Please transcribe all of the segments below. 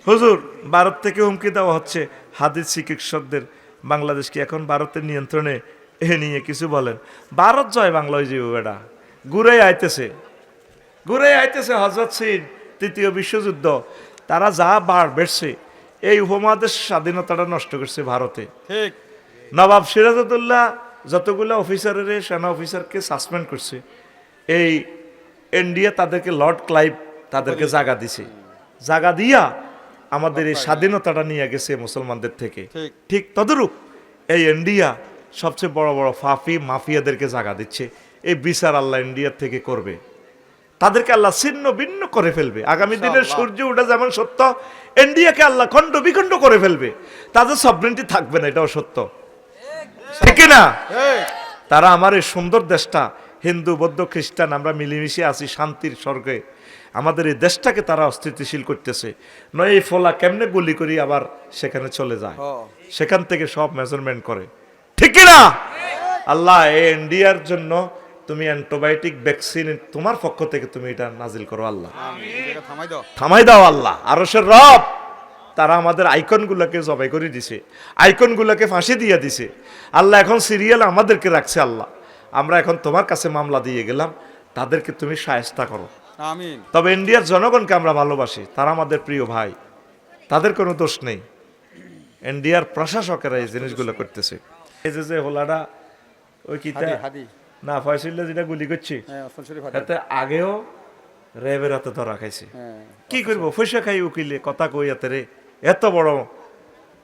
হুজুর ভারত থেকে হুমকি দেওয়া হচ্ছে, হাদিস চিকিৎসকদের বাংলাদেশ কি এখন ভারতের নিয়ন্ত্রণে? এ নিয়ে কিছু বলেন। ভারত জয় বাংলা হয়ে যাবে বেটা, ঘুরে আইতেছে হযরত সিন, তৃতীয় বিশ্বযুদ্ধ। তারা যা বার বেড়ছে, এই উপমহাদেশ স্বাধীনতাটা নষ্ট করছে ভারতে। ঠিক। নবাব সিরাজউদ্দৌলা যতগুলো অফিসারের সেনা অফিসারকে সাসপেন্ড করছে, এই ইন্ডিয়া তাদেরকে লর্ড ক্লাইভ তাদেরকে জায়গা দিছে, জায়গা দিয়া আমাদের এই স্বাধীনতাটা নিয়ে গেছে মুসলমানদের থেকে। ঠিক। ঠিক তদরূপ এই ইন্ডিয়া সবচেয়ে বড় বড় ফাফি মাফিয়াদেরকে জায়গা দিচ্ছে। এই বিচার আল্লাহ ইন্ডিয়ার থেকে করবে, তাদেরকে আল্লাহ ছিন্ন ভিন্ন করে ফেলবে। আগামী দিনের সূর্য ওঠা যেমন সত্য, ইন্ডিয়াকে আল্লাহ খণ্ড বিখণ্ড করে ফেলবে, তাদের সভরেন্টি থাকবে না, এটাও সত্য, ঠিক না? তারা আমার এই সুন্দর দেশটা, হিন্দু বৌদ্ধ খ্রিস্টান আমরা মিলেমিশে আছি শান্তির স্বর্গে, আমাদের এই দেশটাকে তারা অস্থিতিশীল করতেছে। নয় এই ফলা কেমনে গুলি করি আবার সেখানে চলে যায়, সেখান থেকে সব মেজারমেন্ট করে, ঠিক না? আল্লাহ এই ইন্ডিয়ার জন্য তুমি অ্যান্টিবায়োটিক ভ্যাকসিন তোমার পক্ষ থেকে তুমি এটা নাজিল করো আল্লাহ, থামাই দাও আল্লাহ। আরশের রব তারা আমাদের আইকনগুলোকে জবাই করে দিছে, আইকনগুলোকে ফাঁসি দিয়ে দিছে আল্লাহ। এখন সিরিয়াল আমাদেরকে রাখছে আল্লাহ, আমরা এখন তোমার কাছে মামলা দিয়ে গেলাম, তাদেরকে তুমি শায়েস্তা করো। আমিন। তবে ইন্ডিয়ার জনগণকে আমরা ভালোবাসি, তারা আমাদের প্রিয় ভাই, তাদের কোনো দোষ নেই। ইন্ডিয়ার প্রশাসকেরা এই জিনিসগুলো করতেছে। এই যে হোলাটা ওই কিতা না ফয়সিল্লা যেটা গুলি করছি, এতে আগেও র্যাবের হাতে ধরা খাইছে। কি করবো, পয়সা খাই উকিলে কথা কই এতে রে, এত বড়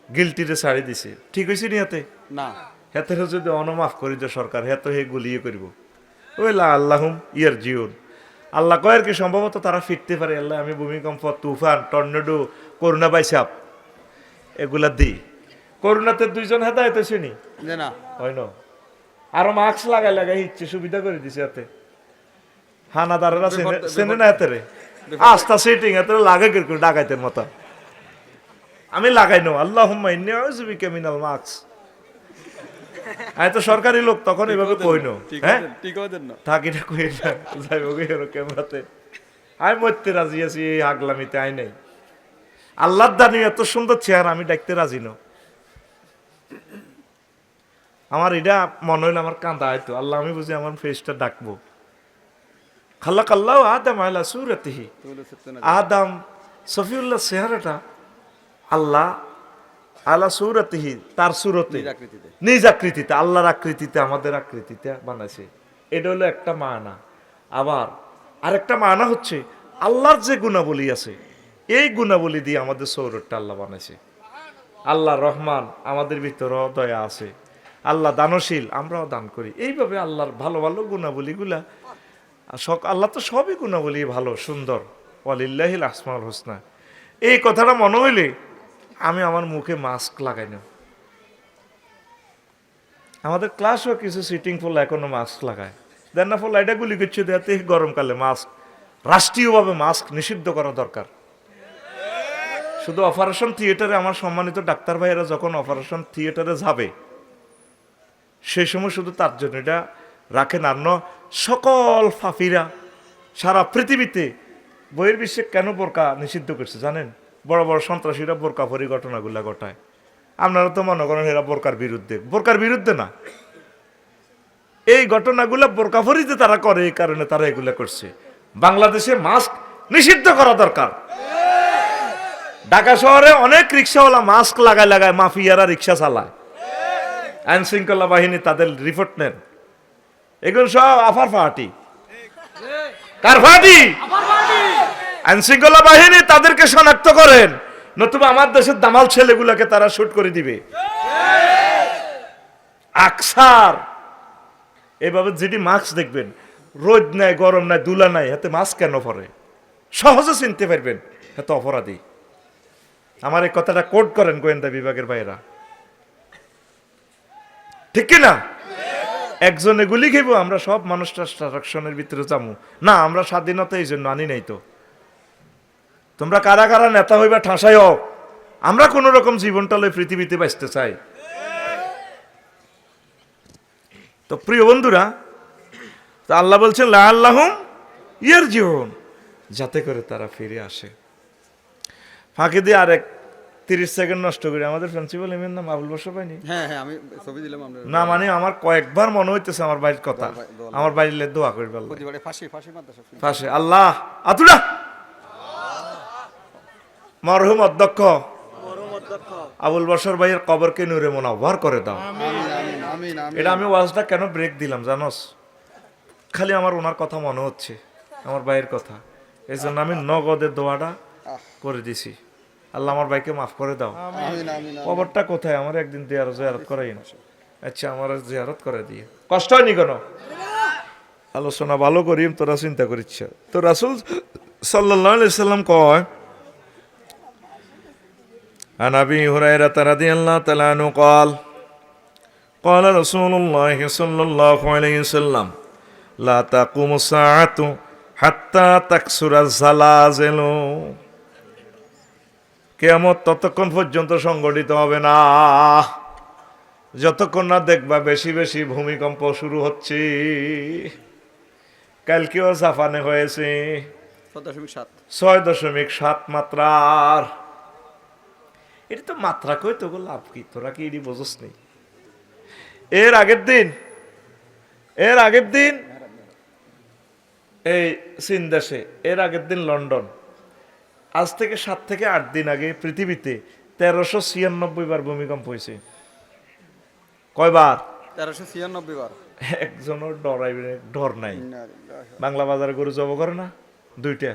গিলটিরে ছাড়ি দিছে, ঠিক হয়েছে নি এতে না? হেতে যদি অনমাফ করি যে সরকার, হেতো হে গুলিয়ে করব ওই আল্লাহুম ইয়ার জিউন। আল্লাহ কয়ের কি সম্ভবত তারা ফিরতে পারে। আল্লাহ আমি ভূমিকম্প, তুফান, টর্নেডো, করোনা বাইসাপ এগুলা দিই। করোনাতে 2 জন হেদায়েত হয়েছে নি না, হয় না? আরো মাস্ক লাগাই ইচ্ছে সুবিধা করে দিছে এতে। হানাদারেরা চেনে না এতে রে, আস্তা সেটিং এতে লাগে কিরকম ডাকাইতের মতো। আমি লাগাই নো আল্লাহুম্মা ইন্নী আউযু বিকা মিনাল মাস্ক। আমি তো সরকারি লোক, তখন এভাবে কই নো, হ্যাঁ থাকি না কই না যাইব গেরো ক্যামেরাতে। আমি মরতে রাজি আছি এই আগলামিতে, আই নাই। আল্লাহর দানি এত সুন্দর চেহারা, আমি দেখতে রাজি না। আমার এটা মনে হইলো আমার কান্দা হয়তো, আল্লাহ আমি বুঝি আমার ফেসটা ডাকবো। খাল্লাক আল্লাহ আদম আলা সুরাতিহি, আদম সফিউল্লাহ চেহারাটা আল্লাহ আলা সুরাতিহি তার সুরতে নিজ আকৃতিতে, আল্লাহর আকৃতিতে আমাদের আকৃতিতে বানাইছে। এটা হলো একটা মানা। আবার আরেকটা মানা হচ্ছে আল্লাহর যে গুণাবলী আছে, এই গুণাবলী দিয়ে আমাদের সৌরটা আল্লাহ বানাইছে। আল্লাহ রহমান, আমাদের ভিতরেও দয়া আছে। আল্লাহ দানশীল, আমরাও দান করি। এইভাবে আল্লাহর ভালো ভালো গুণাবলীগুলা, আল্লাহ তো সবই গুণাবলী ভালো সুন্দর, ওয়ালিল্লাহিল আসমাউল হুসনা। এই কথাটা মনে হইলে আমি আমার মুখে মাস্ক লাগাই না। আমাদের ক্লাসও কিছু সিটিং ফুল এখনো মাস্ক লাগায় দেন না, ফুল এটা গুলি করছে দেয়াতে গরমকালে মাস্ক, রাষ্ট্রীয়ভাবে মাস্ক নিষিদ্ধ করা দরকার। শুধু অপারেশন থিয়েটারে আমার সম্মানিত ডাক্তার ভাইয়েরা যখন অপারেশন থিয়েটারে যাবে, সেই সময় শুধু তার জন্য এটা রাখেন। আর সকল ফাফিরা সারা পৃথিবীতে বহির্বিশ্বে কেন বোরকা নিষিদ্ধ করছে জানেন? বড় বড় সন্ত্রাসীরা বোরকা পরি ঘটনাগুলা ঘটায়। আপনারা তো মনে করেন এরা বোরকার বিরুদ্ধে, বোরকার বিরুদ্ধে না, এই ঘটনাগুলা বোরকা পরিতে তারা করে, এই কারণে তারা এগুলা করছে। বাংলাদেশে মাস্ক নিষিদ্ধ করা দরকার। ঢাকা শহরে অনেক রিক্সাওয়ালা মাস্ক লাগায় মাফিয়ারা রিক্সা চালায়, আইন শৃঙ্খলা বাহিনী তাদের রিপোর্ট নেন। এগুলো সব আফার ফাটি, কার ফাটি? আইন শৃঙ্খলা বাহিনী তাদেরকে শনাক্ত করেন, নতুবা আমার দেশের দামাল ছেলেগুলোকে তারা শুট করে দিবে। আকসার এভাবে যেটি মাস্ক দেখবেন, রোদ নাই, গরম নাই, দুলা নাই, হাতে মাস্ক কেন পরে? সহজে চিনতে পারবেন এত অপরাধী। আমার এই কথাটা কোট করেন গোয়েন্দা বিভাগের বাইরা, ঠিক কিনা? একজনে গুলি খেব, আমরা সব মানুষ ট্রান্সট্রাকশনের ভিতরে যাবো না। আমরা স্বাধীনতা এই জন্য আনি নাই তো। তোমরা কারা কারা নেতা হইবা ঠাসাই হোক, আমরা কোন রকম জীবনটা লই পৃথিবীতে বাঁচতে চাই। তো প্রিয় বন্ধুরা, তো আল্লাহ বলছেন লাআল্লাহুম ইয়ারজিউন, যাতে করে তারা ফিরে আসে। ফাঁকি দিয়ে আরেক 30 সেকেন্ড নষ্ট করি। আমাদের প্রিন্সিপাল এমএন নাম আবুল বসর পাইনি হ্যাঁ হ্যাঁ, আমি ছবি দিলাম আমরা না, মানে আমার কয়েকবার মনে হইতেছে আমার বাড়ির কথা, দোয়া আমার বাড়ির দোয়া করি বললে প্রতিবারে ফাঁসি ফাঁসি মাদ্রাসা পাশে আল্লাহ আতুরা মরহুম অধ্যক্ষ আবুল বসর ভাইয়ের কবরকে নূরে মুনাওয়ার করে দাও। আমিন আমিন আমিন আমিন। এটা আমি ওয়াজটা কেন ব্রেক দিলাম জানোস, খালি আমার ওনার কথা মনে হচ্ছে, আমার ভাইয়ের কথা, এই জন্য আমি নগদের দোয়াটা করে দিছি। আল্লাহ আমার ভাইকে মাফ করে দাও। আমিন আমিন। কবরটা কোথায়? আমার একদিন জিয়ারত করাই না। আচ্ছা, আমার জিয়ারত করে দিয়ে কষ্ট হয়নি কেন? আলোচনা ভালো করি, তোরা চিন্তা করিস। তো রাসূল সাল্লাল্লাহু আলাইহি সাল্লাম কয়, عن أبي هريرة رضي الله تعالى عنه قال قال رسول الله صلى الله عليه وسلم لا تقوم الساعة حتى تكسر الزلازل। কিয়ামত ততক্ষণ পর্যন্ত সংগঠিত হবে না যতক্ষণ না দেখবা বেশি বেশি ভূমিকম্প শুরু হচ্ছে। কালকেও জাপানে হয়েছে 6.7 মাত্রার। এটা তো মাত্রা কই, তো লাভ কি? তোরা কি এটি বোঝস নেই? এর আগের দিন এই চীন দেশে, এর আগের দিন লন্ডন। আজ থেকে 7 থেকে 8 দিন আগে পৃথিবীতে 1396 বার ভূমিকম্প হয়েছে। কয়বার? 1396 বার। একজনের ডর নাই। বাংলা বাজারে গরু জব করে না, দুইটা,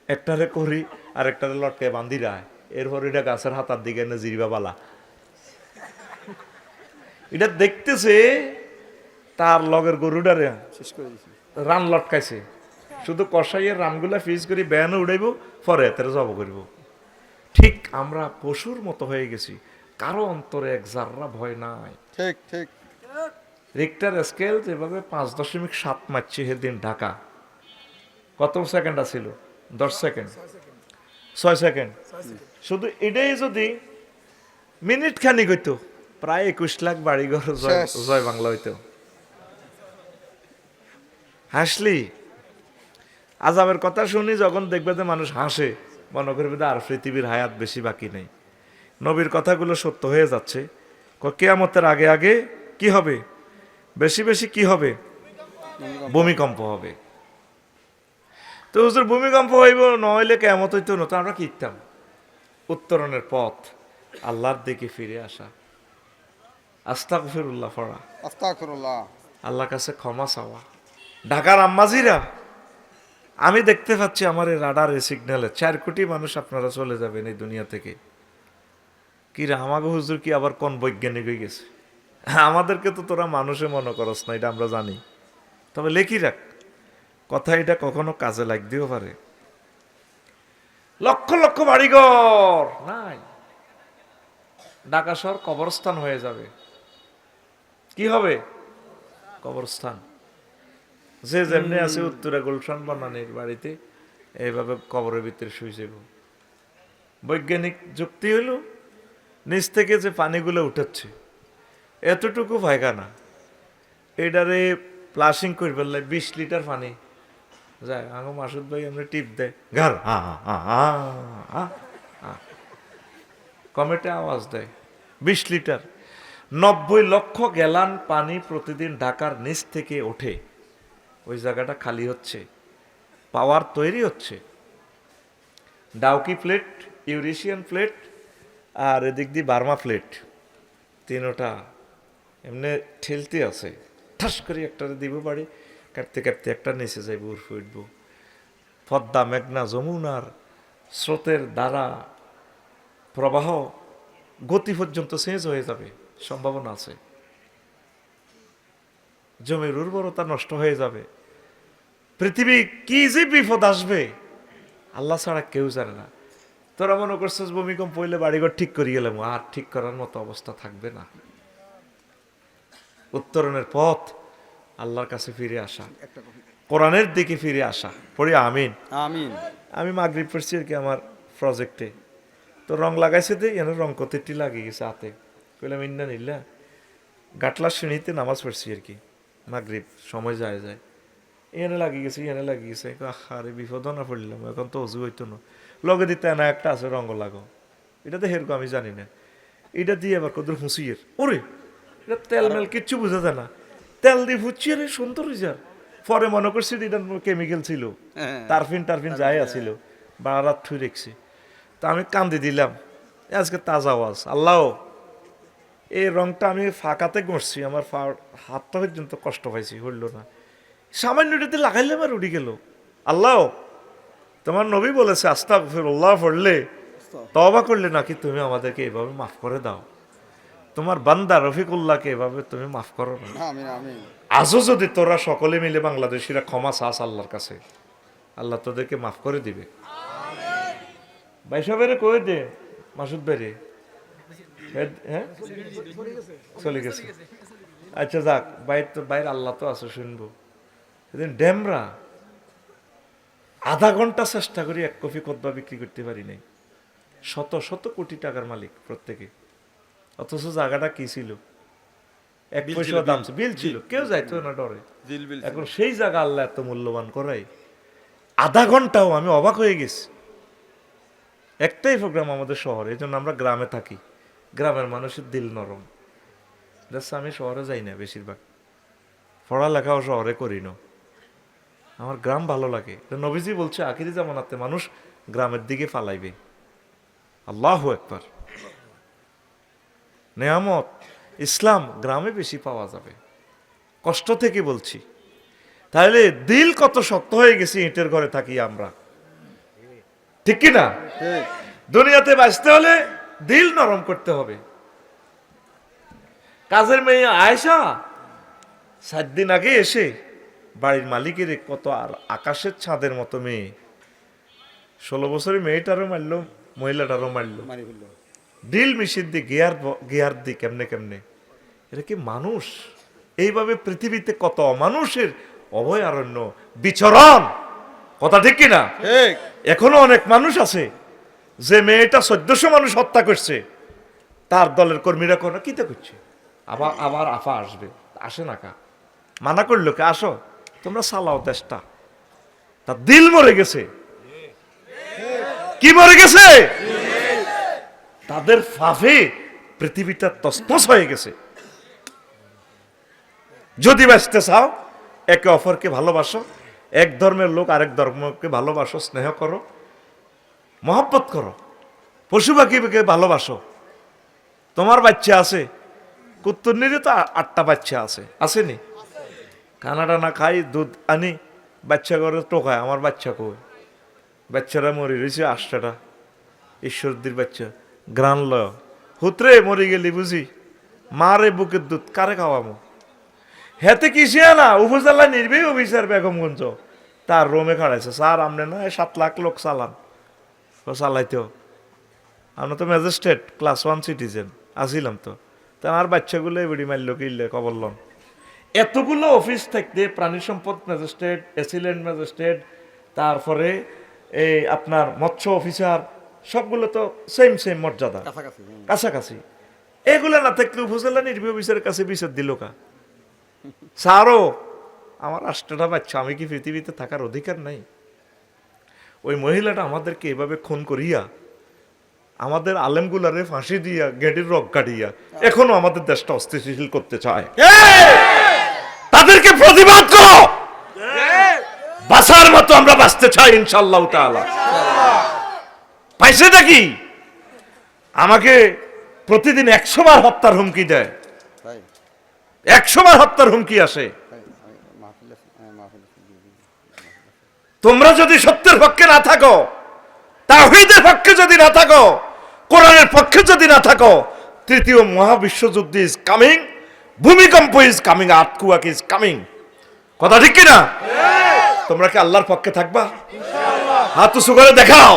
একটারে করি আর একটারে লটকে বান্ধি রায়। এরপর এটা গাছের হাতার দিকে এনে জিরিবা বালা, এটা দেখতেছে তার লগের গরুটারে শেষ করে দিছি। রান লটকাইছে, শুধু কষাইয়ের রানগুলা ফিজ করি ব্যানে উড়াইব, পরে তারা জব করব। ঠিক আমরা পশুর মতো হয়ে গেছি, কারো অন্তরে এক জাররা ভয় নাই। ঠিক ঠিক। রিক্টার স্কেল যেভাবে 5.7 মারছে সেদিন ঢাকা, কত সেকেন্ড আছিল? 10 সেকেন্ড, 6 সেকেন্ড। শুধু এটাই যদি মিনিট খানিক হইতো, প্রায় 21 লাখ বাড়িঘর জয় বাংলা হইতো। হাসলি আজাবের কথা শুনি যখন দেখবে যে মানুষ হাসে, মনে করবে যে আর পৃথিবীর হায়াত বেশি বাকি নেই। নবীর কথাগুলো সত্য হয়ে যাচ্ছে। কিয়ামতের আগে আগে কি হবে? বেশি বেশি কি হবে? ভূমিকম্প হবে। তো হুজুর ভূমিকম্প হইব, নইলে কিয়ামত হইতো না, তো আমরা কি ইত্যাম? উত্তরণের পথ আল্লাহর দিকে ফিরে আসা, আস্তাগফিরুল্লাহ পড়া, আস্তাগফিরুল্লাহ, আল্লাহর কাছে ক্ষমা চাওয়া। ঢাকার আম্মাজিরা, আমি দেখতে পাচ্ছি আমার এই রাডার সিগন্যালে 4 কোটি মানুষ আপনারা চলে যাবেন এই দুনিয়া থেকে। কি রে, আমাকে হুজুর কি আবার কোন বৈজ্ঞানিক হয়ে গেছে? আমাদেরকে তো তোরা মানুষে মনে করস না, এটা আমরা জানি। তবে লেখি রাখ, কথা এটা কখনো কাজে লাগতেও পারে। লক্ষ লক্ষ বাড়িঘর নাই, ঢাকা শহর কবরস্থান হয়ে যাবে। কি হবে? কবরস্থান। যে যেমনি আছে উত্তরা গুলশান বানানির বাড়িতে, এইভাবে কবরের ভিতরে শুয়ে যাব। বৈজ্ঞানিক যুক্তি হলো নিচ থেকে যে পানিগুলো উঠাচ্ছে, এতটুকু পায়খানা, এটারে প্লাশিং করে ফেললে 20 লিটার পানি যায়। আগে মাসুদ ভাই আমরা টিপ দেয়, ঘর কমেটে আওয়াজ দেয়, 20 লিটার। 90 লক্ষ গ্যালান পানি প্রতিদিন ঢাকার নিচ থেকে ওঠে। ওই জায়গাটা খালি হচ্ছে, পাওয়ার তৈরি হচ্ছে। ডাউকি প্লেট, ইউরেশিয়ান প্লেট, আর এদিক দিয়ে বার্মা প্লেট, তিনোটা এমনি ঠেলতে আছে। ঠাস করে একটা দিব বাড়ি, কাটতে কাটতে একটা নিচে যাইব, উর্ফে উঠব। পদ্মা, মেঘনা, যমুনার স্রোতের দ্বারা প্রবাহ গতি পর্যন্ত চেঞ্জ হয়ে যাবে, সম্ভাবনা আছে। জমির উর্বরতা নষ্ট হয়ে যাবে। পৃথিবী কি যে বিপদ আসবে আল্লাহ ছাড়া কেউ জানে না। তোরা মনে করছিস ভূমিকম্প হইলে বাড়িঘর ঠিক করে গেলাম, আর ঠিক করার মতো অবস্থা থাকবে না। উত্তরণের পথ আল্লাহর কাছে ফিরে আসা, কোরআনের দিকে ফিরে আসা। পড়ি আমিন আমিন। আমি মাগরিব পড়ছি আর কি আমার প্রজেক্টে, তো রং লাগাইছে দিই, এনে রং কতেরটি লাগিয়ে গেছে হাতে। কইলাম ইন্না নিল্লা, গাটলার শ্রেণীতে নামাজ পড়ছি আর কি, মাগরিব সময় যায় এনে লাগিয়ে গেছে, এনে লাগিয়ে গেছে। আরে বিপদ না পড়লাম, এখন তো অজু হইতো না। লগে দিতে না একটা আছে রঙ লাগো, এটা তো হেরকম আমি জানি না, এটা দিয়ে আবার কত হুঁসিয়ের ওরে এটা তেল মেল কিচ্ছু বোঝা যায় না, তেল দিয়ে ফুচ্ছি রে সুন্দর হয়েছে। পরে মনে করছি এটা কেমিক্যাল ছিল, টারফিন যাই আছিল, বারা রাত থুই রেখছি। তা আমি কান্দি দিলাম, আজকে তাজা আওয়াজ আল্লাহ, এই রংটা আমি ফাঁকাতে গড়ছি, আমার হাতটা পর্যন্ত কষ্ট পাইছি, হইল না, সামান্য এটাতে লাগাইলাম আর উড়ি গেল। আল্লাহ তোমার নবী বলেছে আস্তাগফিরুল্লাহ পড়লে, তওবা করলে নাকি তুমি আমাদেরকে এভাবে মাফ করে দাও, তোমার বান্দা রফিকুল্লাহকে এভাবে তুমি মাফ করো না। আমিন আমিন। আজও যদি তোরা সকলে মিলে বাংলাদেশিরা ক্ষমা চাস আল্লাহর কাছে, আল্লাহ তোদেরকে মাফ করে দিবে। বাইশা বেড়ে কয়ে দে মাসুদ বেড়ে, হ্যাঁ চলে গেছে। আচ্ছা যাক, বাইর আল্লাহ তো আছে, শুনবো। সেদিন ডেমরা আধা ঘন্টা চেষ্টা করি এক কপি কদবা বিক্রি করতে পারি নাই, শত শত কোটি টাকার মালিক প্রত্যেকে, অথচ জায়গাটা কি ছিল, এক পয়সা দাম ছিল, বিল ছিল, কেউ যাইতো না ডরে। এখন সেই জায়গা আল্লাহ এত মূল্যবান করাই, আধা ঘন্টাও আমি অবাক হয়ে গেছি। একটাই প্রোগ্রাম আমাদের শহরে, এই জন্য আমরা গ্রামে থাকি, গ্রামের মানুষের দিল নরম। আমি শহরে যাই না, বেশিরভাগ পড়ালেখাও শহরে করি না, আমার গ্রাম ভালো লাগে। নবীজি বলছে আখিরি জামানাতে মানুষ গ্রামের দিকে ফালাইবে। আল্লাহু আকবার। নেয়ামত ইসলাম গ্রামে বেশি পাওয়া যাবে, কষ্ট থেকে বলছি। তাহলে দিল কত শক্ত হয়ে গেছে, ইটের ঘরে থাকি আমরা, ঠিক কি না? দুনিয়াতে বাঁচতে হলে দিল নরম করতে হবে। কাজের মেয়ে আয়েশা 7 দিন আগে এসে বাড়ির মালিকের কত আর আকাশের ছাদের মতো মেয়ে, 16 বছরের মেয়েটারও মারলো, মহিলাটারও মারলো, ডিল মেশিন দিয়ে গিয়ার দিয়ে কেমনে কেমনে। এটা কি মানুষ? এইভাবে পৃথিবীতে কত মানুষের অভয়ারণ্য বিচরণ, কথা ঠিক কিনা? এখনো অনেক মানুষ আছে যে মেয়েটা 1400 মানুষ হত্যা করছে, তার দলের কর্মীরা কোনো কিতে করছে, আবার আফা আসবে, আসে না কা, মানা করলো কে, আসো তোমরা চালাও দেশটা। তার দিল মরে গেছে। কি মরে গেছে? তাদের ফাফে পৃথিবীটা তছনছ হয়ে গেছে। যদি বাঁচতে চাও, একে অপরকে ভালোবাসো, এক ধর্মের লোক আরেক ধর্মকে ভালোবাসো, স্নেহ করো, মহব্বত করো, পশু পাখিকে ভালোবাসো। তোমার বাচ্চা আছে, কুত্তুরনিরও তো 8টা বাচ্চা আছে, আসেনি? কানাডা না খাই, দুধ আনি, বাচ্চা করে টোকায়, আমার বাচ্চা কই, বাচ্চারা মরে রয়েছে 8টা, ঈশ্বরদীর বাচ্চা, গ্রান লয় হুতরে মরে গেলি বুঝি, মারে বুকের দুধ কারে খাওয়ামো? হেতে কিসে না উপজেলা নির্বাহী অফিসার বেগমগঞ্জ তার রোমে খাড়াইছে, স্যার আমনে না 7 লাখ লোক চালান, চালাইতেও আমরা তো ম্যাজিস্ট্রেট ক্লাস 1 সিটিজেন আসিলাম, তো তার বাচ্চাগুলো এবারে মারল কিনলে কবরলন। এতগুলো অফিস থাকতে প্রাণী সম্পদ ম্যাজিস্ট্রেট, অ্যাসিলেন্ট ম্যাজিস্ট্রেট, তারপরে এই আপনার মৎস্য অফিসার, সবগুলো তো সেম মর্যাদা, কাছাকাছি। এগুলো না থাকলে উপজেলা নির্বাহী অফিসারের কাছে বিচার দিল কা? স্যারও আমার 8টা বাচ্চা, আমি কি পৃথিবীতে থাকার অধিকার নাই? ওই মহিলাটা আমাদেরকে এভাবে খুন করিয়া, আমাদের আলেমগুলারে ফাঁসি দিয়া, গেটির রক কাটিয়া এখনো আমাদের দেশটা অস্থিতিশীল করতে চায়। তাদেরকে প্রতিবাদ করো, বাঁচার মতো আমরা বাঁচতে চাই ইনশাআল্লাহ তাআলা। পাইছেটা কি? আমাকে প্রতিদিন 100 বার হত্যার হুমকি দেয়, 100 বার হত্যার হুমকি আসে। তোমরা যদি সত্যের পক্ষে না থাকো, তাওহীদের পক্ষে যদি না থাকো, কোরআনের পক্ষে যদি না থাকো, তৃতীয় মহাবিশ্বযুদ্ধ ইজ কামিং, ভূমিকম্প ইজ কামিং, আর্থকুয়াক ইজ কামিং। কথা ঠিক কিনা? তোমরা কি আল্লাহর পক্ষে থাকবা? হাত উঁচু করে দেখাও।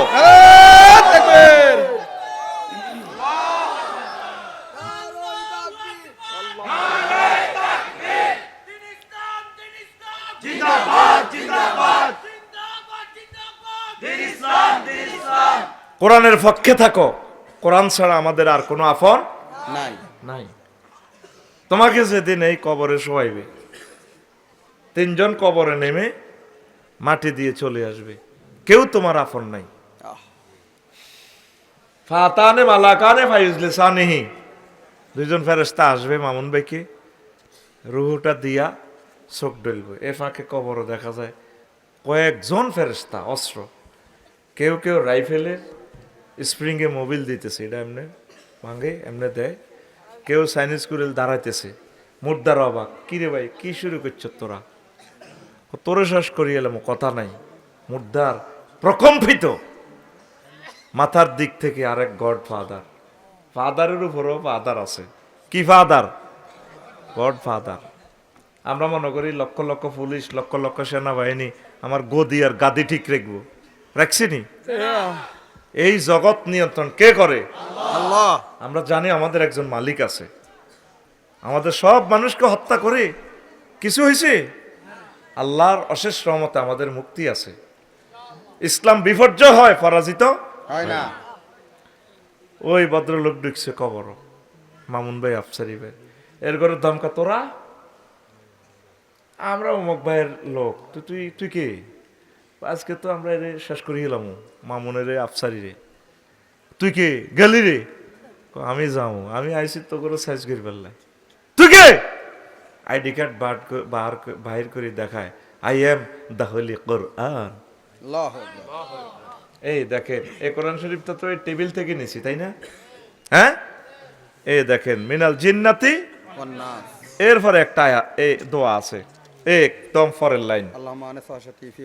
কোরআনের পক্ষে থাকো, কোরআন ছাড়া আমাদের আর কোনো আপন নাই। তোমাকে যেদিন এই কবরে শোয়াইবে, 3 জন কবরে নেমে মাটি দিয়ে চলে আসবে, কেউ তোমার আপন নাই। ফাতানে মালাকানে ফাইজলিসানিহি, দুইজন ফেরেশতা আসবে মামুন ভাইকে রুহুটা দিয়া চোখ ডলবে। এ ফাঁকে কবরও দেখা যায় কয়েকজন ফেরেশতা অস্ত্র, কেউ কেউ রাইফেলের স্প্রিংয়ে মোবিল দিতেছে, এটা এমনি ভাঙে এমনি দেয়, কেউ চাইনিজ কুড়িল দাঁড়াইতেছে। মুর্দার অবাক, কিরে ভাই কি শুরু করছ তোরা? তোরে শ্বাস করিয়ে এলাম, কথা নাই। মুর্দার প্রকম্পিত, মাথার দিক থেকে আরেক গড ফাদার, ফাদারের উপরও ফাদার আছে। কি ফাদার? God father. আমরা মনে করি লক্ষ লক্ষ পুলিশ, লক্ষ লক্ষ সেনাবাহিনী আমার গদি আর গাদি ঠিক রাখবো, রাখছিনি? এই জগৎ নিয়ন্ত্রণ কে করে? আল্লাহ। আমরা জানি আমাদের একজন মালিক আছে। আমাদের সব মানুষকে হত্যা করে কিছু হয়েছে? আল্লাহর অশেষ রহমতে আমাদের মুক্তি আছে। ইসলাম বিপর্যয় হয়, পরাজিত হয় না। ওই ভদ্রলোক ঢুকছে কবর, মামুন ভাই আফসারি ভাই, এর ঘরে ধমকা, তোরা? আমরা অমুক ভাইয়ের লোক। তো তুই তুই কে? আজকে তো আমরা এর শেষ করে গেলাম, মামুনের আফসারি রে। তুই কে? গেলি রে? আমি যাও, আমি আইসি তো করে সাইজ করে ফেললাই। তুই কে? আইডি কার্ড বাহির করে দেখায়, আই এম দা হোলি কোরআন। আল্লাহ। এই দেখেন, এই কোরআন শরীফটা তো এই টেবিল থেকে নিছি, তাই না? হ্যাঁ, এই দেখেন, মিনাল জিন্নাতি ওয়ান্নাস। এরপরে একটা এই দোয়া আছে, একদম পরের লাইন। আল্লাহুম্মা আনিস ওয়াহশাতি ফি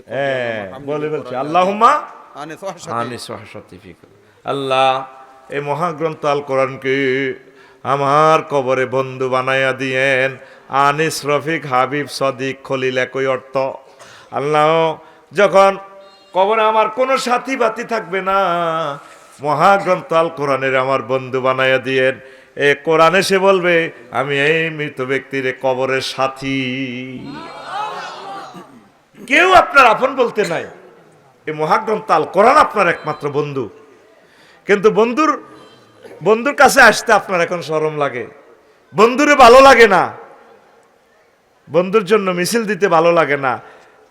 বলে বলছে, আল্লাহুম্মা আনিস ওয়াহশাতি। আনিস ওয়াহশাতি ফিক। আল্লাহ এই মহাগ্রন্থ আল কোরআনকে আমার কবরে বন্ধু বানাইয়া দিয়েন। আনিস, রফিক, হাবিব, সদিক, খলিল একই অর্থ। আল্লাহ যখন কবরে আমার কোনো সাথী বাতি থাকবে না, মহাগ্রন্থ আল কোরআনের আমার বন্ধু বানাইয়া দিয়েন। এ কোরআন এসে বলবে, আমি এই মৃত ব্যক্তির কবরের সাথী। কেউ আপনার আপন বলতে নাই, এই মহাগ্রন্থ আল কোরআন আপনার একমাত্র বন্ধু। কিন্তু বন্ধুর কাছে আসতে আপনার এখন শরম লাগে, বন্ধুরে ভালো লাগে না, বন্ধুর জন্য মিছিল দিতে ভালো লাগে না,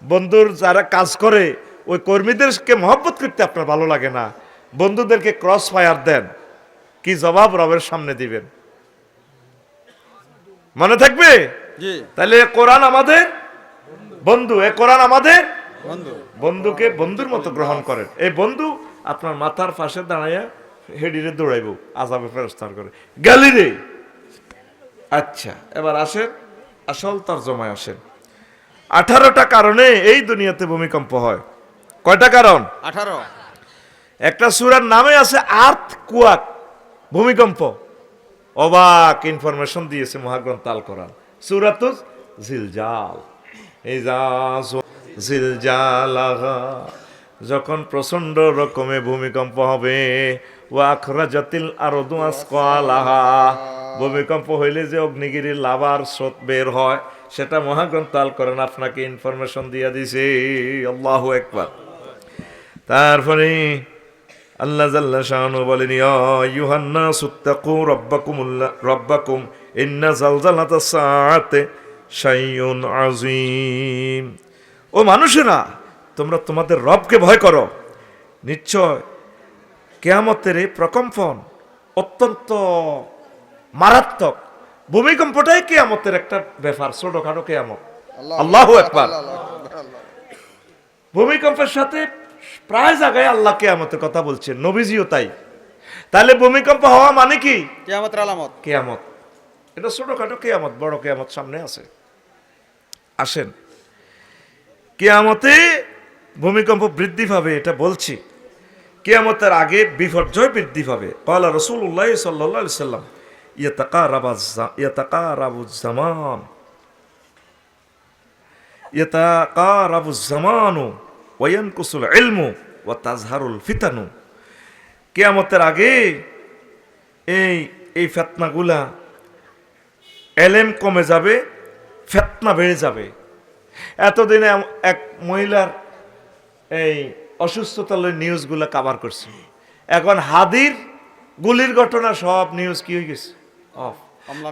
বন্ধুর যারা কাজ করে ওই কর্মীদেরকে মহব্বত করতে আপনার ভালো লাগে না, বন্ধুদেরকে ক্রস ফায়ার দেন, কি জবাব রবের সামনে দিবেন? মনে থাকবে? জি তাহলে এ কোরআন আমাদের বন্ধু, এ কোরআন আমাদের বন্ধু। বন্ধুকে বন্ধুর মতো গ্রহণ করেন। এই বন্ধু আপনার মাথার পাশে দাঁড়াইয়া হেডিরে দৌড়াইব, আযাবে ফেরেশতার করে, গেলি রে। আচ্ছা, এবার আসেন আসল তরজমায় আসেন। 18টা কারণে এই দুনিয়াতে ভূমিকম্প হয়। কয়টা কারণ? 18। একটা সূরার নামে আছে আর্থ কুয়াক, ভূমিকম্প। অবাক ইনফরমেশন দিয়েছে মহাগ্রন্থ আল কোরআন। সূরাতুজ জিলজাল, এই জিলজালাহা, যখন প্রচন্ড রকমের ভূমিকম্প হবে। ওয়া আখরাজাতিল আরদু আসকালাহা, ভূমিকম্প হইলে যে অগ্নিগিরির লাভার স্রোত বের হয়, সেটা মহাগ্রন্থ আল কোরআন আপনাকে ইনফরমেশন দিয়ে দিছে। আল্লাহু আকবার। তারপরে আল্লাহ জাল্লা শানু বলেন, ইয়া আইয়ুহান নাসু তাকু রাব্বাকুম ইন্না জালজালাতাস সাআতি শাইউন আযীম। ও মানুষেরা, তোমরা তোমাদের রবকে ভয় করো, নিশ্চয় কিয়ামতের এই প্রকম্পন অত্যন্ত মারাত্মক। ভূমিকম্পটাই কিয়ামতের একটা ব্যাপার, ছোটখাটো কিয়ামত। আল্লাহু আকবার। ভূমিকম্পের সাথে প্রায় জায়গায় আল্লাহ কিয়ামতের কথা বলছেন, নবীজিও তাই। তাহলে ভূমিকম্প হওয়া মানে কি? কিয়ামতের আলামত। কিয়ামত। এটা ছোটখাটো কিয়ামত, বড় কিয়ামত সামনে আছে। আসেন, কিয়ামতে ভূমিকম্প বৃদ্ধি পাবে, এটা বলছি। কিয়ামতের আগে বিপর্যয় বৃদ্ধি পাবে। ক্বালা রাসূলুল্লাহ সাল্লাল্লাহু আলাইহি সাল্লাম, ইয়াতাকারাবুজ জামানু ওয়া ইয়ানকুসুল ইলমু ওয়া তাজহারুল ফিতানু। কিয়ামতের আগে এই ফিতনাগুলা, এলেম কমে যাবে, ফিতনা বেড়ে যাবে। এতদিনে এক মহিলার এই অসুস্থতা নিউজগুলো কভার করছে, এখন হাদির গুলির ঘটনা সব নিউজ কি হয়ে গেছে, অফ।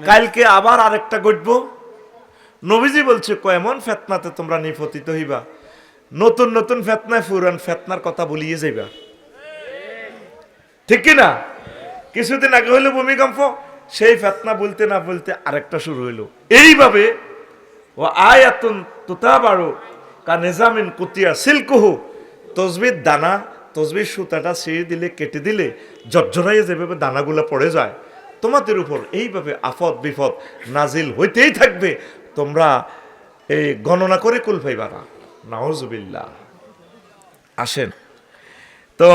কালকে আবার আরেকটা ঘটবো। নবীজি বলছে, এমন ফেতনাতে তোমরা নিপতিত হইবা, নতুন নতুন ফেতনায় পুরান ফেতনার কথা বলিয়ে যাইবা, ঠিক কিনা? কিছুদিন আগে হইলো ভূমিকম্প, সেই ফেতনা বলতে না বলতে আরেকটা শুরু হইলো। এইভাবে ও আয়াতুন তুতাবারু কা নিজামিন কুতিয়া সিলকুহু, তসবির দানা, তসবির সুতাটা ছিঁড়ে দিলে, কেটে দিলে জর্জরাইয়ে যেভাবে দানাগুলো পড়ে যায়, তোমাদের উপর এইভাবে আফত বিপদ নাজিল হইতেই থাকবে, তোমরা এই গণনা করে কুল পাইবা না। নাউজুবিল্লাহ। আসেন তো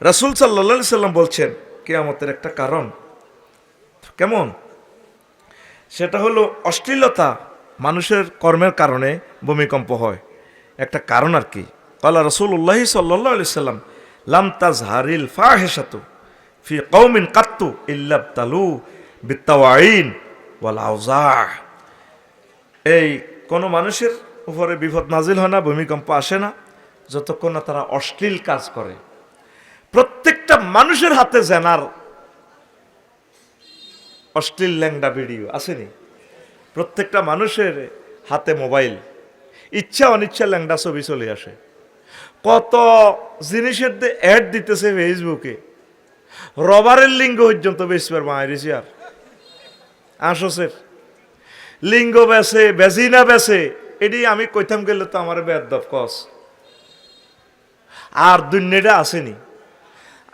রাসূল সাল্লাল্লাহু আলাইহি সাল্লাম বলছেন কিয়ামতের একটা কারণ কেমন, সেটা হলো অশ্লীলতা, মানুষের কর্মের কারণে ভূমিকম্প হয়, একটা কারণ আর কি। ক্বালা রাসূলুল্লাহি সাল্লাল্লাহু আলাইহি সাল্লাম লাম তাজহারিল ফাহিশাতু ফি কওমিন কাত্তু ইল্লা ইবতালু বিত্তাওয়াইন ওয়াল আওজা। এই কোন মানুষের উপরে বিপদ নাজিল হয় না, ভূমিকম্প আসে না, যতক্ষণ না তারা অশ্লীল কাজ করে। প্রত্যেকটা মানুষের হাতে জেনার অশ্লীল ল্যাংডা ভিডিও আসেনি, প্রত্যেকটা মানুষের হাতে মোবাইল, ইচ্ছা অনিচ্ছা ল্যাংডা ছবি চলে আসে। কত জিনিসের অ্যাড দিতেছে ফেসবুকে, রবারের লিঙ্গ পর্যন্ত বেশিবার মায়েরিছি আর আসছের লিঙ্গ বেছে, বেজিনা বেছে, এটি আমি কইতাম গেলে তো আমার বেদব কস আর দুনিয়াটা আসেনি।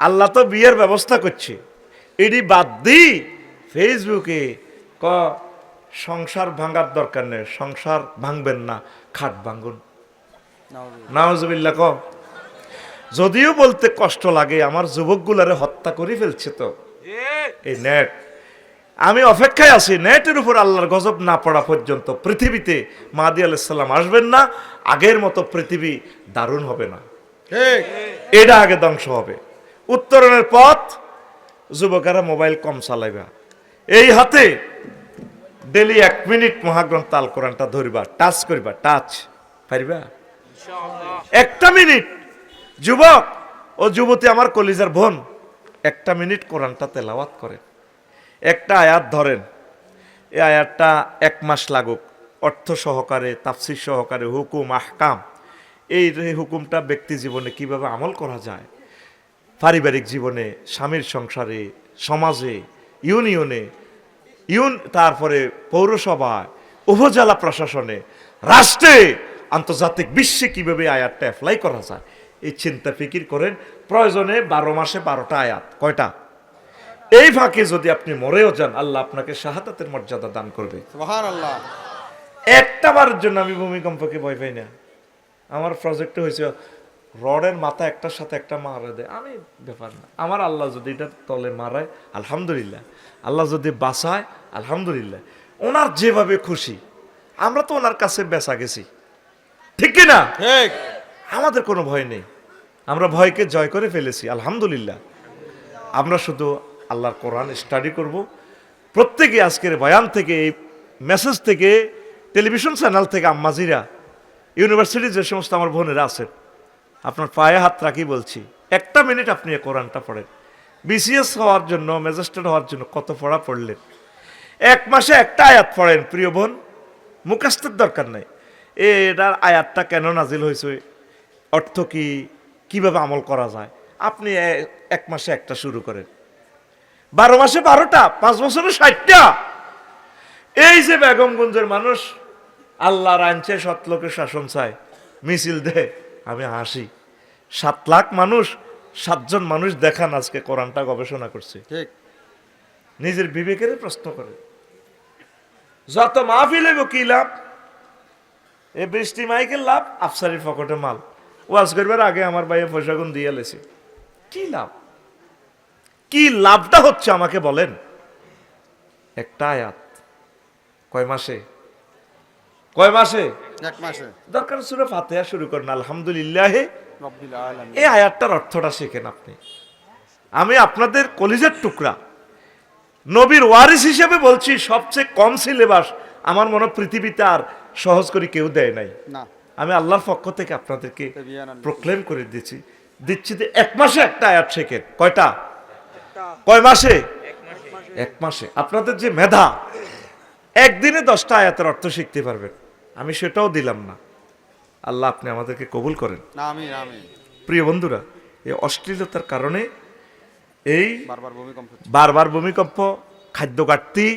আল্লাহ তো বিয়ের ব্যবস্থা করছে, এটি বাদ দি ফেসবুকে ক সংসার ভাঙার দরকার নেই, সংসার ভাঙবেন না, খাট ভাঙুন। নাউজুবিল্লাহ। ক যদিও বলতে কষ্ট লাগে, আমার যুবকগুলারে হত্যা করে ফেলছে তো এই নেট। আমি অপেক্ষায় আছি নেটের উপর আল্লাহর গজব না পড়া পর্যন্ত পৃথিবীতে মাহদী আলাইহিস সালাম আসবেন না, আগের মতো পৃথিবী দারুণ হবে না, এটা আগে ধ্বংস হবে। উত্তরণের পথ, যুবকেরা মোবাইল কম চালাইবা, এই হাতে ডেলি 1 মিনিট মহাগ্রন্থ আল কোরআনটা ধরিবা, টাচ করিবা, টাচ পারিবা 1টা মিনিট। যুবক ও যুবতী আমার কলিজার বোন, 1টা মিনিট কোরআনটা তেলাওয়াত করেন, একটা আয়াত ধরেন, এই আয়াতটা 1 মাস লাগুক, অর্থ সহকারে, তাফসীর সহকারে, হুকুম আহকাম, এই হুকুমটা ব্যক্তি জীবনে কিভাবে আমল করা যায়, পারিবারিক জীবনে, স্বামীর সংসারে, সমাজে, ইউনিয়নে, তারপরে পৌরসভায়, উপজেলা প্রশাসনে, রাষ্ট্রে, আন্তর্জাতিক বিশ্বে কিভাবে আয়াতটা অ্যাপ্লাই করা যায়, এই চিন্তা ফিকির করেন। প্রয়োজনে 12 মাসে 12টা আয়াত, কয়টা? এই ফাঁকে যদি আপনি মরেও যান, আল্লাহ আপনাকে শাহাদাতের মর্যাদা দান করবে। সুবহানাল্লাহ। একটা বারের জন্য আমি ভূমিকম্পকে ভয় পাই না। আমার প্রজেক্টে হয়েছে রডের মাথা একটার সাথে একটা মারা দেয়, আমি ব্যাপার না। আমার আল্লাহ যদি এটা তলে মারায় আলহামদুলিল্লাহ, আল্লাহ যদি বাঁচায় আলহামদুলিল্লাহ, ওনার যেভাবে খুশি। আমরা তো ওনার কাছে বেচা গেছি, ঠিক কি না? ঠিক। আমাদের কোনো ভয় নেই, আমরা ভয়কে জয় করে ফেলেছি আলহামদুলিল্লাহ। আমরা শুধু আল্লাহর কোরআন স্টাডি করব। প্রত্যেকে আজকের বয়ান থেকে, এই মেসেজ থেকে, টেলিভিশন চ্যানেল থেকে, আম্মাজিরা, ইউনিভার্সিটি যে সমস্ত আমার বোনেরা আছেন, আপনার পায়ে হাত রাখি বলছি, 1টা মিনিট আপনি এই কোরআনটা পড়েন। বিসিএস হওয়ার জন্য, ম্যাজিস্ট্রেট হওয়ার জন্য কত পড়া পড়লেন, 1 মাসে 1টা আয়াত পড়েন প্রিয় বোন, মুখস্থের দরকার নাই। এটার আয়াতটা কেন নাজিল হয়েছে, অর্থ কি, কিভাবে আমল করা যায়, আপনি 1 মাসে 1টা শুরু করেন, 12 মাসে 12টা, 5 বছরে 60টা। এই যে বেগমগঞ্জের মানুষ আল্লাহর আইনছে, 7 লোকের শাসন চায়, মিছিল দেয়, আমি হাসি। 7 লাখ মানুষ, 7 জন মানুষ দেখান আজকে কোরআনটা গবেষণা করছে, ঠিক। নিজের বিবেকের প্রশ্ন করে। যত মাহফিল হইব কি লাভ, এই বৃষ্টি মাইকের লাভ, আফসারির পকেটে মাল। ওয়াজ করবার আগে আমার ভাইয়ে পয়সা গুণ দিয়ে লেছে, কি লাভ? কি লাভটা হচ্ছে আমাকে বলেন? একটা আয়াত কয় মাসে, কয় মাসে? 1 মাসে। দরকার সূরা ফাতিহা শুরু করেন আলহামদুলিল্লাহ রব্বিল আলামিন। এই আয়াতটার অর্থটা শেখেন আপনি। আমি আপনাদের কলিজার টুকরা নবীর ওয়ারিস হিসেবে বলছি, সবচেয়ে কম সিলেবাস আমার মনে হয় পৃথিবীতে আর সহজ করে কেউ দেয় নাই। না। আমি আল্লাহর পক্ষ থেকে আপনাদেরকে তাবিয়ানান। প্রক্লেম করে দিচ্ছি যে 1 মাসে 1টা আয়াত শেখেন। কয়টা? কয় মাসে? 1 মাসে। আপনাদের যে মেধা, একদিনে 10টা আয়াতের অর্থ শিখতে পারবেন, আমি সেটাও দিলাম না। আল্লাহ আপনি আমাদেরকে কবুল করেন। আমিন আমিন। প্রিয় বন্ধুরা, এই অশ্লীলতার কারণে এই বারবার ভূমিকম্প হচ্ছে। বারবার ভূমিকম্প, খাদ্য ঘাটতি,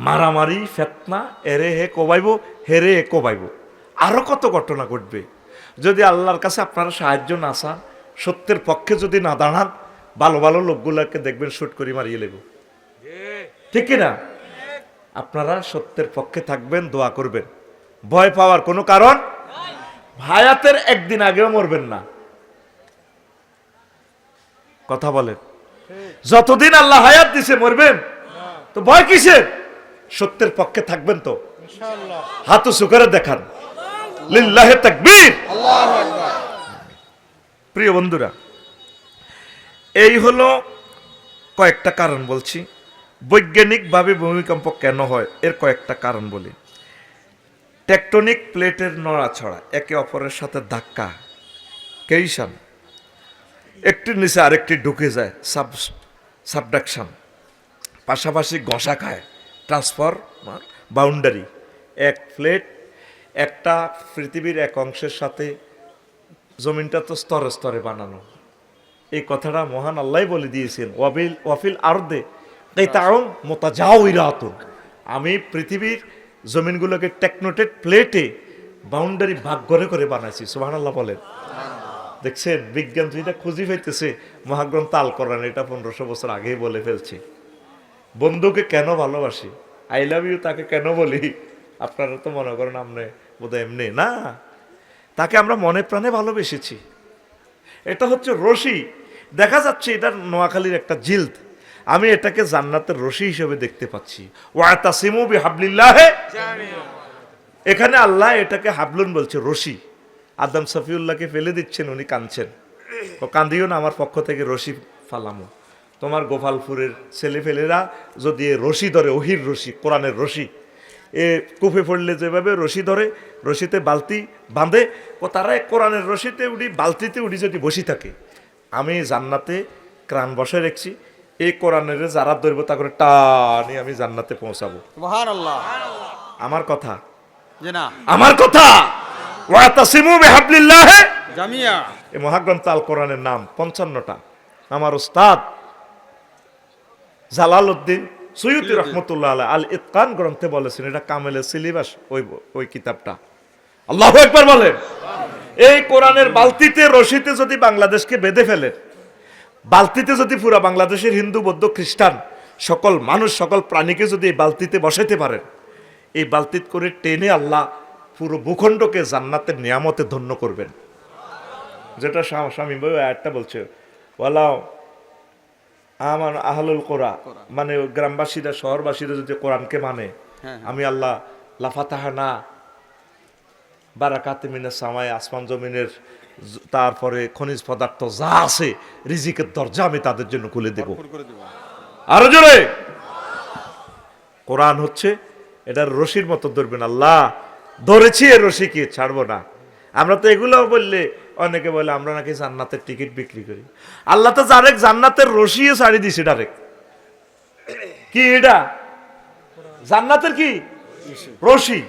মারামারি, ফেতনা, এরে হে কোবাইব, হেরে হে কোবাইব, আরো কত ঘটনা ঘটবে। যদি আল্লাহর কাছে আপনারা সাহায্য না চান, সত্যের পক্ষে যদি না দাঁড়ান, ভালো ভালো লোকগুলোকে দেখবেন শুট করে মারিয়ে লেব, ঠিক কিনা? আপনারা সত্যের পক্ষে থাকবেন, দোয়া করবেন, ভয় পাওয়ার কোনো কারণ, হায়াতের একদিন আগেও মরবেন না। কথা বলেন, যতদিন আল্লাহ হায়াত দিছে মরবেন তো ভয় কিসের? সত্যের পক্ষে থাকবেন তো হাত উঁচু করে দেখান, লিল্লাহে তাকবীর। আল্লাহু আকবার। প্রিয় বন্ধুরা, এই হলো কয়েকটা কারণ বলছি। বৈজ্ঞানিকভাবে ভূমিকম্প কেন হয় এর কয়েকটা কারণ বলি। টেকটনিক প্লেটের নড়াছড়া, একে অপরের সাথে ধাক্কা, কেইশন, একটির নিচে আরেকটি ঢুকে যায়, সাবডাকশন, পাশাপাশি ঘষা খায়, ট্রান্সফার বাউন্ডারি। এক প্লেট একটা পৃথিবীর এক অংশের সাথে, জমিনটা তো স্তরে স্তরে বানানো, এই কথাটা মহান আল্লাহ বলে দিয়েছেন, ওয়াফিল আরদে কিতাউন মুতাজাওয়িরাতুন, আমি পৃথিবীর জমিনগুলোকে টেকনোটেড প্লেটে বাউন্ডারি ভাগ করে করে বানাইছি। সুবহানাল্লাহ বলেন। দেখছেন, বিজ্ঞান যেটা খুঁজি পাইতেছে, মহাগ্রন্থ আল কোরআন এটা 1500 বছর আগেই বলে ফেলছে। বন্ধুকে কেন ভালোবাসি, আই লাভ ইউ তাকে কেন বলি, আপনারা তো মনে করেন আপনি বোধহয় এমনি না, তাকে আমরা মনে প্রাণে ভালোবেসেছি। এটা হচ্ছে রশি, দেখা যাচ্ছে এটা নোয়াখালীর একটা জিলদ, আমি এটাকে জান্নাতের রশি হিসেবে দেখতে পাচ্ছি। ওয়াতাসিমু বিহাবলিল্লাহি, এখানে আল্লাহ এটাকে হাবলুন বলছে, রশি। আদম সফিউল্লাহকে ফেলে দিচ্ছেন, উনি কাঁদছেন, কান্দিও না, আমার পক্ষ থেকে রশি ফালামো। তোমার গোপালপুরের ছেলেফেলেরা যদি এ রশি ধরে, ওহির রশি, কোরআনের রশি, এ কুফে পড়লে যেভাবে রশি ধরে, রশিতে বালতি বাঁধে, ও তারা কোরআনের রশিতে উঠি, বালতিতে উঠি যদি বসি থাকে, আমি জান্নাতে ক্রাণ বসে রেখেছি, এই কোরআনের যারা ধরবো তা করে টানি আমি জান্নাতে পৌঁছাবো। সুবহানাল্লাহ। আমার কথা, জি না, আমার কথা, ওয়াতাসিমু বিহাবলিল্লাহি জামিয়া। এই মহাগ্রন্থ আল কোরআনের নাম 55টা। আমার উস্তাদ জালালউদ্দিন সুয়ুতি রহমতুল্লাহ আলাইহি আল ইতকান গ্রন্থে বলেছেন, এটা কামেলের সিলেবাস, ওই কিতাবটা। আল্লাহু আকবার বলেন। এই কোরআনের বালতিতে রশিতে যদি বাংলাদেশকে বেঁধে ফেলেন, বালতিতে যদি পুরো বাংলাদেশের হিন্দু বৌদ্ধ খ্রিস্টান সকল মানুষ সকল প্রাণীকে যদি এই বালতিতে বসাইতে পারেন, এই বালতিত করে টেনে আল্লাহ পুরো ভূখণ্ডকে জান্নাতের নিয়ামতে ধন্য করবেন। যেটা স্বামী ভাই আয়াতটা বলছে, ওয়ালাও আমার আহলুল কোরা, মানে গ্রামবাসীরা শহরবাসীরা যদি কোরআনকে মানে, আমি আল্লাহ লাফাতাহানা বারাকাতে মিনাস সামায়ে, আসমান জমিনের তারপরে খনিজ পদার্থ যা আছে, রিজিকের দরজা আমি তাদের জন্য খুলে দেব। আরো জোরে, কোরআন হচ্ছে এটার রশির মতো ধরবেন। আল্লাহ ধরেছি, এর রশি কি ছাড়বো না। আমরা তো এগুলো বললে অনেকে বলে আমরা নাকি জান্নাতের টিকিট বিক্রি করি। আল্লাহ তো ডাইরেক্ট জান্নাতের রশিও ছাড়ি দিছে ডাইরেক্ট। কি এটা? জান্নাতের কি রশি।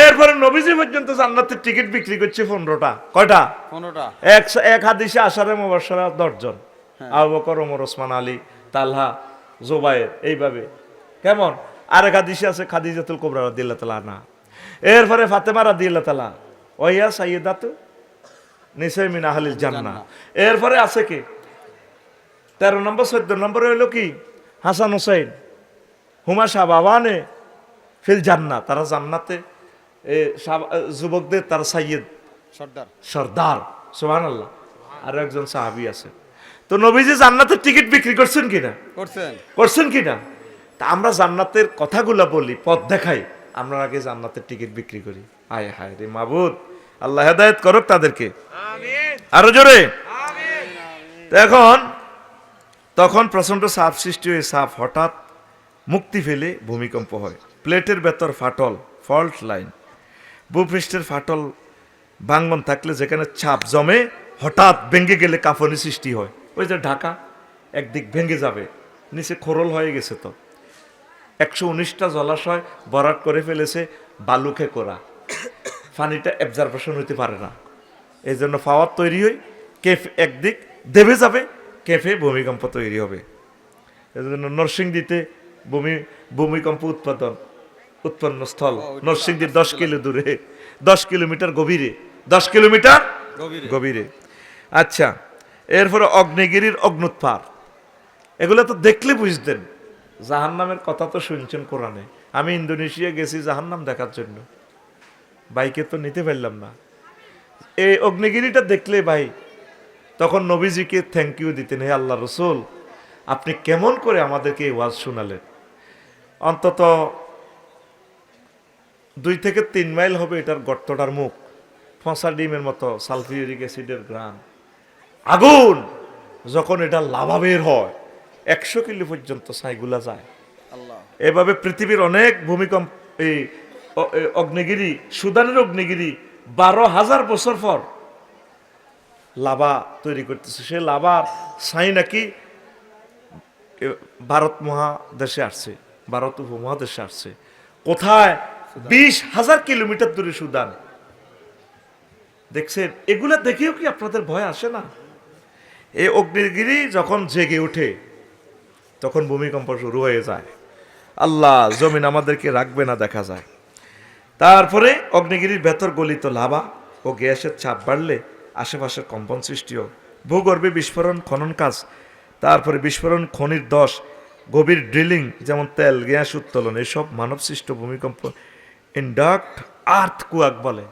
এরপরে নবীজি পর্যন্ত জান্নাতের টিকিট বিক্রি করছে 15টা। কয়টা? 15টা। এক হাদিসে আশারে মুবাশশারা 10 জন, আবু বকর, ওমর, ওসমান, আলী, তালহা, জুবায়ের, এইভাবে। কেমন? আরেক হাদিসে আছে খাদিজাতুল কুবরা রাদিয়াল্লাহু তাআলা আনহা, এরপরে ফাতেমা রাদিয়াল্লাহু তাআলা, ওয়া সাইয়্যিদাতু নিসা মিন আহলিল জান্নাহ। এরপরে আছে কি 13 নম্বর 14 নম্বরে হলো কি হাসান হুসাইন, হুমা শাবাবানে ফিল জান্নাহ, তারা জান্নাতে যুবকদের তারা সাইয়্যিদ সর্দার। সুবহানাল্লাহ। আর একজন সাহাবী আছে। তো নবীজি জান্নাতের টিকিট বিক্রি করছেন কিনা? করছেন কিনা? তা আমরা জান্নাতের কথাগুলো বলি, পথ দেখাই, আমরা আগে জান্নাতের টিকিট বিক্রি করি। হায় হায় রে মাবুদ, আল্লাহ হেদায়েত করুক তাদেরকে। আমিন। আরো জোরে আমিন। তখন প্রচন্ড চাপ সৃষ্টি হয়ে চাপ হঠাৎ মুক্তি ফেলে ভূমিকম্প হয়। প্লেটের ভেতর ফাটল, ফল্ট লাইন, ভূপৃষ্ঠের ফাটল ভাঙ্গন থাকলে যেখানে চাপ জমে হঠাৎ ভেঙে গেলে কাঁপুনি সৃষ্টি হয়। ওই যে ঢাকা একদিক ভেঙে যাবে, নিচে খোরল হয়ে গেছে, তো 119টা জলাশয় ভরাট করে ফেলেছে বালুকে করা, পানিটা অ্যাবজর্পশন হইতে পারে না, এই জন্য পাওয়ার তৈরি হয়, কেফ একদিক দেবে যাবে, কেঁপে ভূমিকম্প তৈরি হবে। এজন্য নরসিংদীতে ভূমিকম্প উৎপন্ন স্থল নরসিংদীর 10 কিলো দূরে, 10 কিলোমিটার গভীরে, 10 কিলোমিটার গভীরে। আচ্ছা, এরপরে অগ্নিগিরির অগ্নুৎপাত, এগুলো তো দেখলে বুঝতেন। জাহান্নামের কথা তো শুনছেন কোরআনে। আমি ইন্দোনেশিয়া গেছি জাহান্নাম দেখার জন্য, বাইকে তো নিতে পারলাম না। এই অগ্নিগিরিটা দেখলে ভাই তখন নবীজিকে থ্যাংক ইউ দিতেন, হে আল্লাহ রসুল, আপনি কেমন করে আমাদেরকে এই ওয়াজ শোনালেন। অন্তত 2 থেকে 3 মাইল হবে এটার গর্তটার মুখ, ফসা ডিমের মতো সালফিউরিক অ্যাসিডের গ্রাম, আগুন। যখন এটা লাভা বের হয় 100 কিলো পর্যন্ত ছাইগুলা যায়। আল্লাহ। এভাবে পৃথিবীর অনেক ভূমিকম্প, এই অগ্নিগিরি, সুদানের অগ্নিগিরি 12,000 বছর পর লাভা তৈরি করতেছে। সে লাভার ছাই নাকি ভারত মহাদেশে আসছে, ভারত উপমহাদেশে আসছে। কোথায়? 20,000 কিলোমিটার দূরে সুদান। দেখছেন, এগুলা দেখেও কি আপনাদের ভয় আসে না? এই অগ্নিগিরি যখন জেগে ওঠে তখন ভূমিকম্প শুরু হয়ে যায়। আল্লাহ জমিন আমাদেরকে রাখবে না, দেখা যায়। তারপরে অগ্নিগিরির ভেতর গলিত লাভা ও গ্যাসের চাপ বাড়লে আশেপাশের কম্পন সৃষ্টিও, ভূগর্ভে বিস্ফোরণ, খনন কাজ, তারপরে বিস্ফোরণ, খনির দশ, গভীর ড্রিলিং যেমন তেল গ্যাস উত্তোলন, এসব মানব সৃষ্ট ভূমিকম্প ইন্ডাক্ট আর্থকুয়াক বলে।